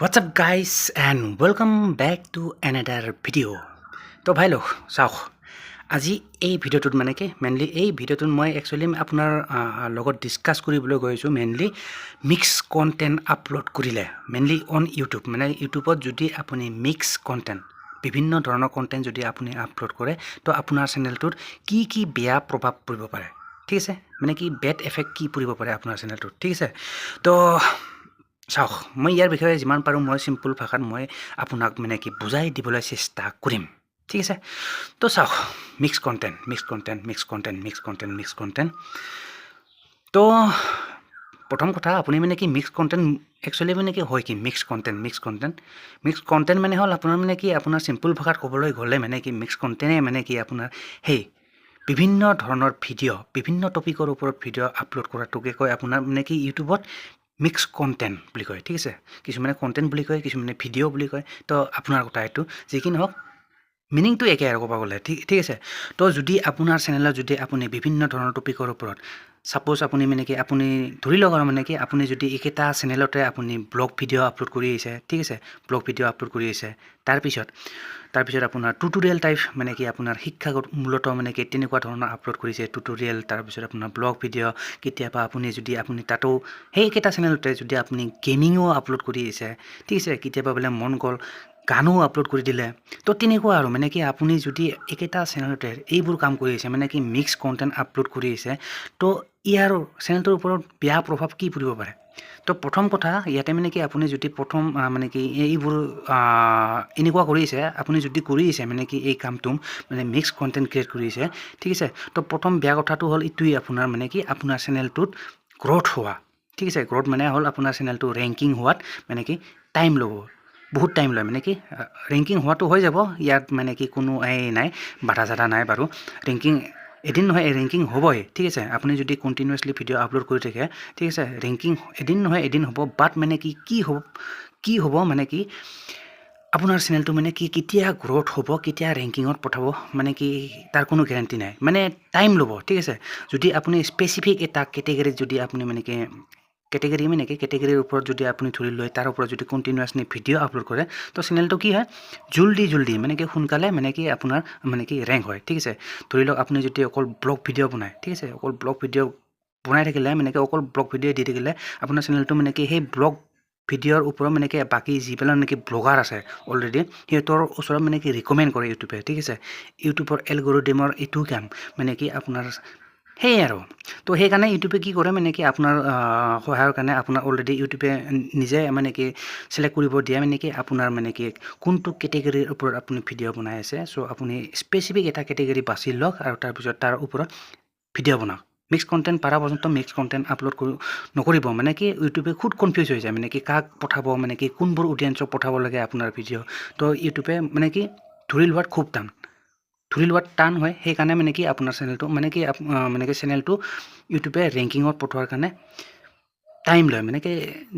What's up guys and welcome back to another video. তো ভাই লোক চাওক আজি এই ভিডিওটোত মানে কি মেইনলি এই ভিডিওটোত মই একচুয়ালি আপোনাৰ লগত ডিসকাস কৰিবলৈ গৈছো মেইনলি মিক্স কন্টেন্ট আপলোড কৰিলে মেইনলি অন ইউটিউব মানে ইউটিউবত যদি আপুনি মিক্স কন্টেন্ট বিভিন্ন ধৰণৰ কন্টেন্ট যদি আপুনি আপলোড কৰে তো আপোনাৰ চেনেলটোত কি বেয়া প্ৰভাৱ পৰিব পাৰে ঠিক আছে মানে কি বেড এফেক্ট কি পৰিব পাৰে আপোনাৰ চেনেলটোত ঠিক আছে তো চাওক মই ইয়াৰ বিষয়ে যিমান পাৰো মই সিম্পল ভাষাত মই আপোনাক মানে কি বুজাই দিবলৈ চেষ্টা কৰিম ঠিক আছে তো চাওক মিক্স কন্টেন্ট তো প্ৰথম কথা আপুনি মানে কি মিক্স কন্টেন্ট একচুয়ালি মানে কি হয় কি মিক্স কন্টেন্ট মানে হল আপোনাৰ মানে কি আপোনাৰ সিম্পল ভাষাত ক'বলৈ গ'লে মানে কি মিক্স কন্টেন্টে মানে কি আপোনাৰ হেই বিভিন্ন ধৰণৰ ভিডিও বিভিন্ন টপিকৰ ওপৰত ভিডিও আপলোড কৰাটোকে কয় আপোনাৰ মানে কি ইউটিউবত মিক্স কন্টেন্ট বুলি কয় ঠিক আছে কিছুমানে কন্টেন্ট বুলি কয় কিছুমানে ভিডিও বুলি কয় তো আপোনাৰ কথা এটো যে কি নহক মিনিং তো একে আৰু ক'ব গ'লে ঠিক আছে তো যদি আপোনাৰ চেনেলত যদি আপুনি বিভিন্ন ধৰণৰ টপিকৰ ওপৰত সাপোজ আপুনি মানে কি আপুনি ধৰি লওক আৰু মানে কি আপুনি যদি একেটা চেনেলতে আপুনি ব্লগ ভিডিও আপলোড কৰি আছে ঠিক আছে ব্লগ ভিডিও আপলোড কৰি আছে তাৰ পিছত আপোনাৰ টিউটোৰিয়েল টাইপ মানে কি আপোনাৰ শিক্ষামূলক মানে কি তেনেকুৱা ধৰণৰ আপলোড কৰিছে টিউটোৰিয়েল তাৰ পিছত আপোনাৰ ব্লগ ভিডিও কেতিয়াবা আপুনি যদি আপুনি তাতো সেই একেটা চেনেলতে যদি আপুনি গেমিংও আপলোড কৰি আছে ঠিক আছে কেতিয়াবা বলে মন গ'ল গানো আপলোড কৰি দিলে তো তেনেকুৱা আৰু মানে কি আপুনি যদি একেটা চেনেলতে এইবোৰ কাম কৰি আছে মানে কি মিক্স কন্টেন্ট আপলোড কৰি আছে তো ইয়াৰ চেনেলটোৰ ওপৰত বেয়া প্ৰভাৱ কি পৰিব পাৰে তো প্ৰথম কথা ইয়াতে মানে কি আপুনি যদি প্ৰথম মানে কি এইবোৰ এনেকুৱা কৰিছে আপুনি যদি কৰি আছে মানে কি এই কামটো মানে মিক্স কন্টেন্ট ক্ৰিয়েট কৰিছে ঠিক আছে তো প্ৰথম বেয়া কথাটো হ'ল ইটোই আপোনাৰ মানে কি আপোনাৰ চেনেলটোত গ্ৰোথ হোৱা ঠিক আছে গ্ৰোথ মানে হ'ল আপোনাৰ চেনেলটো ৰেংকিং হোৱাত মানে কি টাইম ল'ব বহুত টাইম লয় মানে কি ৰেংকিং হোৱাটো হৈ যাব ইয়াত মানে কি কোনো নাই বাধা জাধা নাই বাৰু ৰেংকিং এদিন নহয় ৰেংকিং হ'বই ঠিক আছে আপুনি যদি কন্টিনিউয়াসলি ভিডিও আপলোড কৰি থাকে ঠিক আছে ৰেংকিং এদিন নহয় এদিন হ'ব বাট মানে কি হ'ব মানে কি আপোনাৰ চেনেলটো মানে কি কেতিয়া গ্ৰোথ হ'ব কেতিয়া ৰেংকিংত পঠাব মানে কি তাৰ কোনো গ্যাৰান্টি নাই মানে টাইম ল'ব ঠিক আছে যদি আপুনি স্পেসিফিক এটা ক্যাটাগৰীত যদি আপুনি মানে কি ক্যাটাগৰীৰ ওপৰত যদি আপুনি ধৰি লয় তাৰ ওপৰত যদি কন্টিনিউয়াসলি ভিডিও আপলোড কৰে তো চেনেলটো কি হয় জলদি মানে কি সোনকালে মানে কি আপোনাৰ মানে কি ৰেংক হয় ঠিক আছে ধৰি লওক আপুনি যদি অকল ব্লগ ভিডিও বনায় ঠিক আছে অকল ব্লগ ভিডিও বনাই থাকিলে মানে কি অকল ব্লগ ভিডিও দি থাকিলে আপোনাৰ চেনেলটো মানে কি সেই ব্লগ ভিডিওৰ ওপৰত মানে কি বাকি যিবিলাক মানে কি ব্লগাৰ আছে অলৰেডি সিহঁতৰ ওচৰত মানে কি ৰিকমেন্ড কৰে ইউটিউবে ঠিক আছে ইউটিউবৰ এলগৰিদমৰ এটো কাম মানে কি আপোনাৰ হেই আৰু তো সেই কাৰণে ইউটিউবে কি কৰে মানে কি আপোনাৰ সহায়ৰ কাৰণে আপোনাৰ অলৰেডি ইউটিউবে নিজে মানে কি সিলেক্ট কৰিব দিয়ে মানে কি আপোনাৰ মানে কি কোনটো ক্যাটাগৰীৰ ওপৰত আপুনি ভিডিও বনাই আছে সো আপুনি স্পেসিফিক এটা ক্যাটাগৰী বাছি লওক আৰু তাৰ পিছত তাৰ ওপৰত ভিডিও বনাওক মিক্স কন্টেন্ট পাৰা পৰ্যন্ত মিক্স কন্টেন্ট আপলোড নকৰিব মানে কি ইউটিউবে খুদ কনফিউজ হৈ যায় মানে কি কাক পঠাব মানে কি কোনবোৰ অডিয়েন্সক পঠাব লাগে আপোনাৰ ভিডিও তো ইউটিউবে মানে কি ধৰি লোৱাত খুব টান হয় সেই কাৰণে মানে কি আপোনাৰ চেনেলটো মানে কি চেনেলটো ইউটিউবে ৰেংকিংত পঠোৱাৰ কাৰণে টাইম লয় মানে কি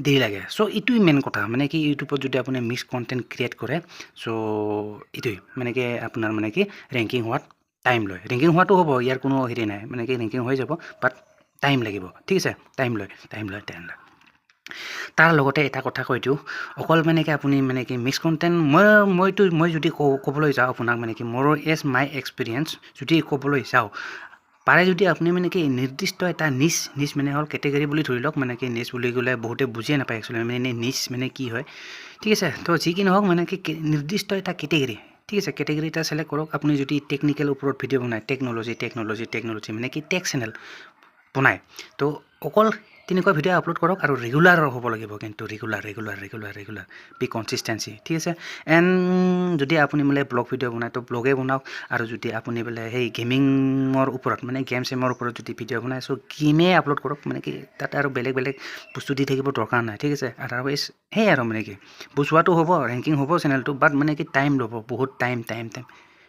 দেৰি লাগে সো ইটোই মেইন কথা মানে কি ইউটিউবত যদি আপুনি মিক্স কন্টেন্ট ক্ৰিয়েট কৰে সো ইটোই মানে কি আপোনাৰ মানে কি ৰেংকিং হোৱাত টাইম লয় ৰেংকিং হোৱাটো হ'ব ইয়াৰ কোনো হেৰি নাই মানে কি ৰেংকিং হৈ যাব বাট টাইম লাগিব ঠিক আছে টাইম লয় তাৰ লগতে এটা কথা কৈ দিও অকল মানে কি আপুনি মানে কি মিক্স কন্টেন্ট মই যদি ক'বলৈ যাওঁ আপোনাক মানে কি মোৰ এজ মাই এক্সপেৰিয়েন্স যদি ক'বলৈ যাওঁ পাৰে যদি আপুনি মানে কি নিৰ্দিষ্ট এটা নিচ মানে হল ক্যাটাগৰী বুলি ধৰি লওক মানে কি নিচ বুলি গ'লে বহুতে বুজিয়ে নাপায় একচুৱেলি মানে নিচ মানে কি হয় ঠিক আছে তো যি কি নহওক মানে কি নিৰ্দিষ্ট এটা ক্যাটাগৰী ঠিক আছে ক্যাটাগৰী এটা সিলেক্ট কৰক আপুনি যদি টেকনিক্যাল ওপৰত ভিডিও বনায় টেকনলজি মানে কি টেক চেনেল বনায় তো অকল তেনেকুৱা ভিডিও আপলোড কৰক আৰু ৰেগুলাৰ হ'ব লাগিব কিন্তু ৰেগুলাৰ বি কনসিস্টেন্সি ঠিক আছে এন্ড যদি আপুনি মানে ব্লগ ভিডিও বনায় তো ব্লগে বনাওক আৰু যদি আপুনি বলে সেই গেমিংৰ ওপৰত মানে গেমৰ ওপৰত যদি ভিডিও বনায় সো গেমে আপলোড কৰক মানে কি তাতে আৰু বেলেগ বস্তু দি থাকিব দৰকাৰ নাই ঠিক আছে আদাৰৱাইজ সেই আৰু মানে কি বুজোৱাটো হ'ব ৰেংকিং হ'ব চেনেলটো বাট মানে কি টাইম ল'ব বহুত টাইম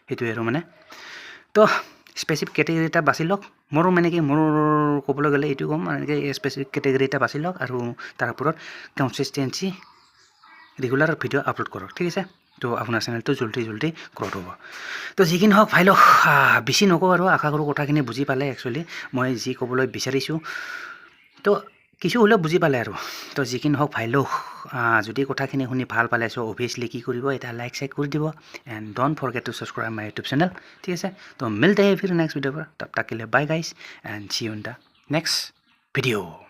সেইটোৱে আৰু মানে তো স্পেসিফিক ক্যাটাগৰী এটা বাছি লওক মোৰো মানে কি মোৰ ক'বলৈ গ'লে এইটো কম মানে কি স্পেসিফিক ক্যাটাগৰী এটা বাছি লওক আৰু তাৰ ওপৰত কনসিস্টেন্সি ৰেগুলাৰ ভিডিও আপলোড কৰক ঠিক আছে তো আপোনাৰ চেনেলটো জলদি গ্ৰোথ হ'ব তো যিকি নহওক ভাই লওক বেছি নকওঁ আৰু আশা কৰোঁ কথাখিনি বুজি পালে একচুৱেলি মই যি ক'বলৈ বিচাৰিছোঁ তো কিছু হ'লেও বুজি পালে আৰু তো যিখিনি হওক ভাইলো যদি কথাখিনি শুনি ভাল পালে চ' অভিয়াছলি কি কৰিব এটা লাইক চাইক কৰি দিব and don't forget two subscribe my YouTube channel ঠিক আছে তো মিলতে हैं फिर नेक्स्ट वीडियो पर तब तक के लिए bye guys and see you in the next video